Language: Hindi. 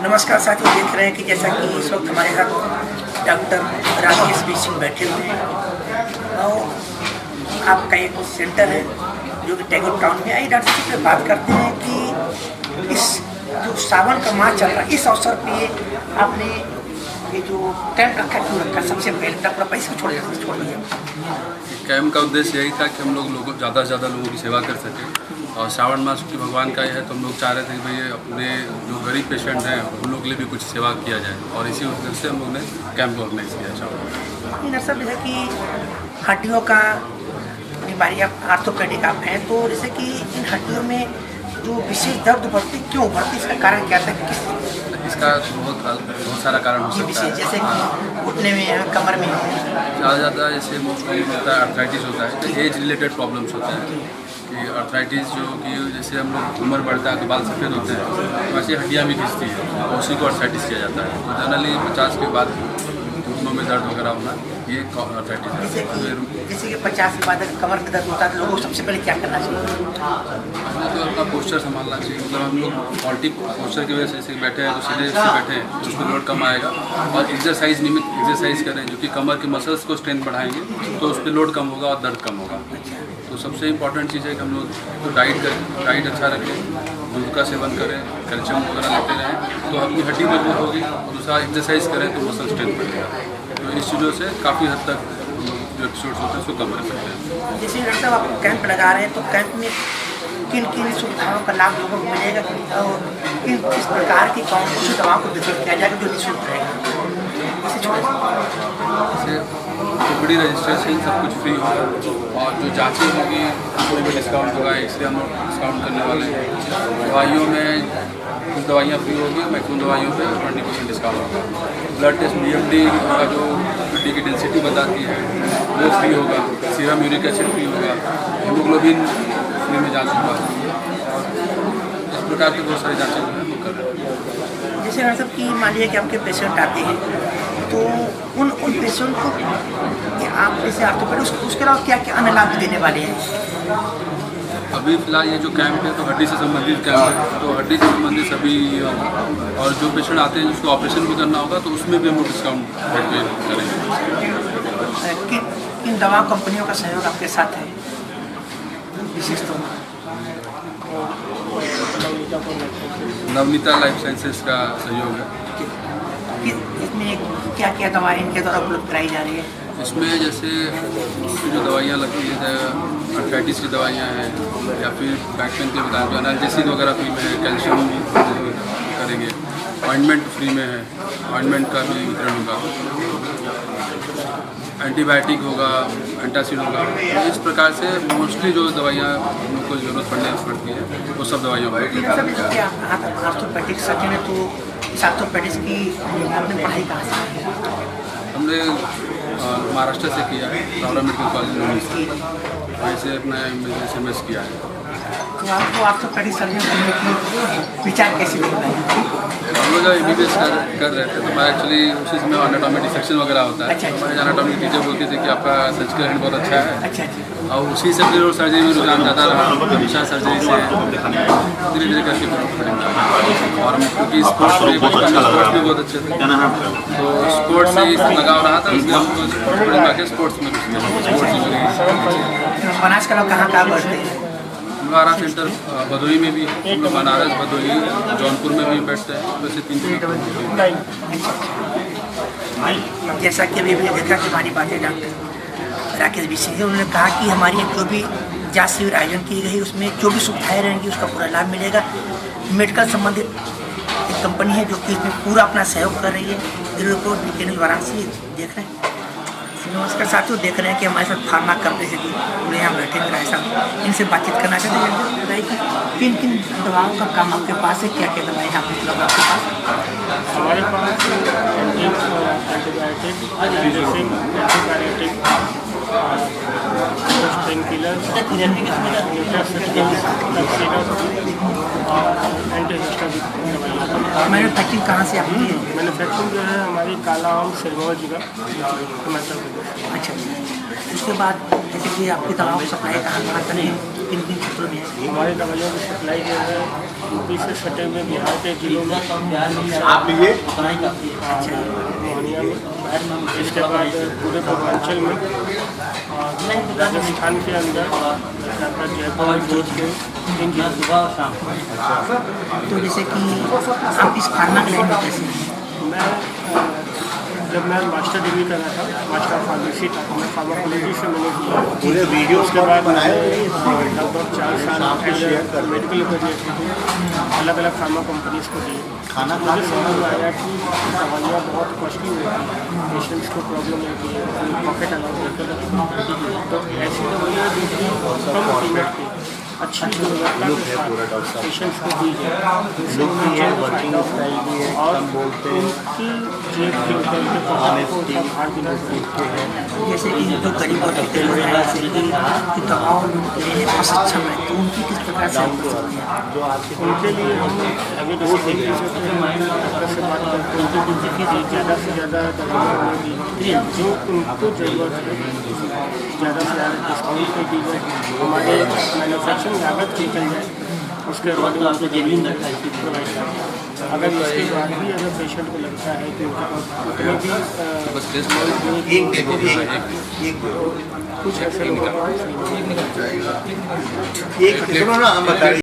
नमस्कार साथियों, देख रहे हैं कि जैसा कि इस वक्त हमारे साथ डॉक्टर राकेश बी सिंह बैठे हुए हैं और आपका एक सेंटर है जो कि टैगोर टाउन में। आइए डॉक्टर साहब से बात करते हैं कि इस जो सावन का माह चल रहा है, इस अवसर पे आपने ये जो कैंप रखा क्यों रखा? सबसे पहले डॉक्टर पैसे छोड़ दीजिए। कैंप का उद्देश्य यही था कि हम लोग ज़्यादा से ज़्यादा लोगों की सेवा कर सकें और श्रावण मास की भगवान का ही है, तो हम लोग चाह रहे थे कि भाई अपने जो गरीब पेशेंट हैं उन लोगों के लिए भी कुछ सेवा किया जाए और इसी उद्देश्य से हम लोग ने कैंप ऑर्गेनाइज किया श्रावण। डॉक्टर साहब, जैसे कि हड्डियों का बीमारी आप आर्थोपेडिक आप हैं, तो जैसे कि इन हड्डियों में जो विशेष दर्द बढ़ती क्यों बढ़ती, इसका कारण क्या था? इसका बहुत सारा कारण हो सकता है, जैसे कि घुटने में है, कमर में है, ज़्यादा जैसे मोस्ट कॉमन होता है अर्थराइटिस होता है, तो एज रिलेटेड प्रॉब्लम्स होता है कि अर्थराइटिस जो कि जैसे हम लोग उम्र बढ़ता है तो बाल सफ़ेद होते हैं, तो वैसे हड्डियाँ भी खिंचती है और उसी को अर्थराइटिस किया जाता है। तो जनरली 50 के बाद घुटनों में दर्द वगैरह होना ये अर्थराइटिस है। जैसे कि 50 के बाद कमर में दर्द होता है, लोगों को सबसे पहले क्या करना चाहिए? हमें तो अपना पोस्चर संभालना चाहिए। मतलब हम लोग फॉल्टी पोस्चर की वजह से जैसे बैठे हैं तो सीधे से बैठे हैं तो उसमें लोड कम आएगा और एक्सरसाइज नियमित एक्सरसाइज करें जो कि कमर के मसल्स को स्ट्रेंथ बढ़ाएंगे, तो उस पर लोड कम होगा और दर्द कम होगा। तो सबसे इम्पॉर्टेंट चीज़ है कि हम लोग तो डाइट अच्छा रखें, दूध का सेवन करें, कैल्शियम वगैरह लेते रहें तो अपनी हड्डी मजबूत होगी और दूसरा एक्सरसाइज करें तो मसल स्ट्रेंथ बढ़ेगा। तो इस चीज़ों से काफ़ी हद तक जो एपिसोड्स होते हैं उसको कम कर सकते हैं। जैसे डॉक्टर साहब आप कैंप लगा रहे हैं, तो कैंप में किन किन सुविधाओं का लाभ लोगों को मिलेगा और किस प्रकार की कौन सी दवाओं को वितरित किया जाएगा जो निःशुल्क रहेगा? जैसे टुकड़ी रजिस्ट्रेशन सब कुछ फ्री होगा और जो जाँचें होगी उसमें भी डिस्काउंट होगा, इसलिए हम लोग डिस्काउंट करने वाले हैं। दवाइयों में कुछ दवाइयाँ फ्री होगी, मैक्सिमम दवाइयों पे 20% डिस्काउंट होगा। ब्लड टेस्ट BMD का जो हड्डी की डेंसिटी बताती है वो फ्री होगा, सीरम यूरिक एसिड फ्री होगा, हीमोग्लोबिन फ्री में जाँच होगा। इस प्रकार की बहुत सारी जाँचें हम लोग कर रहे हैं। जैसे डॉक्टर साहब कि मान लीजिए कि आपके पेशेंट आते हैं, तो उन पेशेंट को आप जैसे आर्थोपेडिक उसके अलावा क्या क्या अन्य लाभ देने वाले हैं? अभी फिलहाल ये जो कैंप है तो हड्डी से संबंधित कैंप है, तो हड्डी से संबंधित सभी और जो पेशेंट आते हैं जिसको ऑपरेशन भी करना होगा तो उसमें भी हम लोग डिस्काउंट करेंगे। किन दवा कंपनियों का सहयोग आपके साथ है विशेष तौर पर? नवनीता लाइफ साइंसेज का सहयोग है। इसमें क्या क्या दवाएं इनके द्वारा उपलब्ध कराई जा रही है? इसमें जैसे जो दवाइयाँ लगती है, अर्थराइटिस की दवाइयाँ हैं या फिर बैक पेन के बताएं तो एनाल्जेसिक वगैरह फ्री में है, कैल्शियम करेंगे, ऑइंटमेंट फ्री में है, ऑइंटमेंट का भी वितरण होगा, एंटीबायोटिक होगा, एंटासिड होगा। तो इस प्रकार से मोस्टली जो दवाइयाँ हम लोग को ज़रूरत पड़ती है वो सब दवाइयाँ होगी। आर्थोपेडिक सर्जन है, तो इस आर्थोपेडिक्स की आपने पढ़ाई कहाँ से? हमने महाराष्ट्र से किया है, रावरा मेडिकल कॉलेज में, वहीं से अपना MS किया है। तो आपको आर्थोपेडिक सर्जन बनने की विचार कैसे मिला? हम लोग जब MBBS कर रहे थे तो मैं एक्चुअली उसी समय एनाटॉमी डिसेक्शन वगैरह होता है। हमारे एनाटॉमी टीचर बोलती थी कि आपका सर्जिकल हैंड बहुत अच्छा है और उसी से फिर सर्जरी में रुझान ज़्यादा रहा, हमेशा सर्जरी से धीरे धीरे करके और क्योंकि स्पोर्ट्स भी बहुत अच्छे थे तो स्पोर्ट्स से लगाव रहा था, इसलिए हम स्पोर्ट्स में बनास का लोग कहाँ बढ़ते हैं? हमारा सेंटर भदोही में भी, बनारस, भदोही, जौनपुर में भी बैठते हैं। वैसे 3 जैसा कि अभी देखा कि हमारी बातें डॉक्टर राकेश बी सिंह, उन्होंने कहा कि हमारी जो भी जांच शिविर आयोजन की गई उसमें जो भी सुविधाएँ रहेंगी उसका पूरा लाभ मिलेगा। मेडिकल संबंधित एक कंपनी है जो कि इसमें पूरा अपना सहयोग कर रही है। रिपोर्ट वाराणसी देख रहे हैं। नमस्कार साथियों, देख रहे हैं कि हमारे साथ फार्मा कंपनी से पूरे यहाँ बैठे हुए साहब, इनसे बातचीत करना चाहते हैं। बताइए कि किन किन दवाओं का काम आपके पास है, क्या क्या दवाएँ यहाँ पर उपलब्ध आपके पास? हमारे पास एंटीबायोटिक, पेन किलर, मैन्युफैक्चरिंग कहाँ से आपकी है? मैन्युफैक्चरिंग जो है हमारी काला आम सिरमौर जिला हिमाचल प्रदेश। अच्छा, उसके बाद जैसे कि आपकी दवाओं को सप्लाई कहाँ करें, किन किन हिमाचल में है? हमारी दवाइयों की सप्लाई जो है यूपी से सटे में बिहार के जिलों में आप ये मोहनिया में, इसके बाद पूरे पूर्वांचल में, और राजस्थान के अंदर जयपुर जोधपुर इन जिलों तो जैसे कि आप इस फार्मा के लाइन में कैसे हैं? मैं जब मैं मास्टर डिग्री कर रहा था, मास्टर फार्मेसी था, मैं फार्माकोलॉजी से मैंने किया। पूरे वीडियो उसके बाद बनाए लगभग 4 साल मेडिकल अलग अलग फार्मा कंपनीज को दी। खाना मुझे समझ में आया कि दवाइयाँ बहुत कॉस्टली होती हैं, पेशेंट्स को प्रॉब्लम होती है, पॉकेट अलाउ होता है, तो ऐसी दवाइयाँ जो कि कम कीमत की अच्छी गुणवत्ता के साथ पेशेंट्स को दी जाए और उनकी जेब के ऊपर उनके पॉकेट को उनका भार बिना जैसे कि जो गरीब और पीड़ित लोग हैं, जैसे कि दवाओं लेने में सक्षम है, तो उनकी किस प्रकार से help कर सकते हैं? उनके लिए हम अभी डॉक्टर से बात करते हैं कि ज़्यादा से ज़्यादा दवाइयाँ दी जो उनको ज़रूरत है, ज़्यादा से ज़्यादा डिस्काउंट पे दी जाए, हमारे मैन्युफैक्चरिंग लागत निकल जाए, उसके अकॉर्डिंग उनको जमीन प्रोवाइड करें। अगर इसके बाद भी अगर पेशेंट को लगता है कि उनके पास उतने भी बस टेस्ट कुछ ऐसे लोगों को एक सुनो ना, हम बता